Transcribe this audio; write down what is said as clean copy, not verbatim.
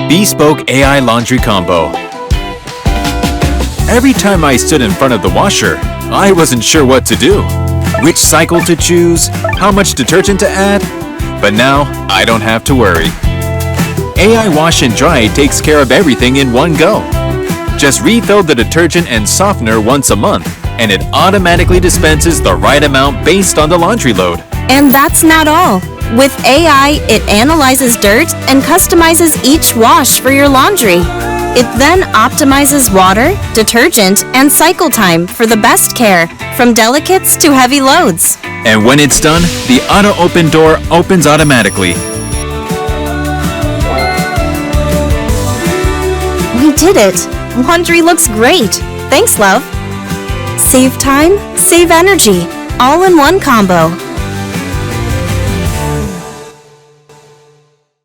Bespoke AI Laundry Combo. Every time I stood in front of the washer, I wasn't sure what to do. Which cycle to choose, how much detergent to add. But now, I don't have to worry. AI Wash and Dry takes care of everything in one go. Just refill the detergent and softener once a month, and it automatically dispenses the right amount based on the laundry load. And that's not all. With AI, it analyzes dirt and customizes each wash for your laundry. It then optimizes water, detergent, and cycle time for the best care, from delicates to heavy loads. And when it's done, the auto-open door opens automatically. We did it! Laundry looks great! Thanks, love! Save time, save energy, all in one combo.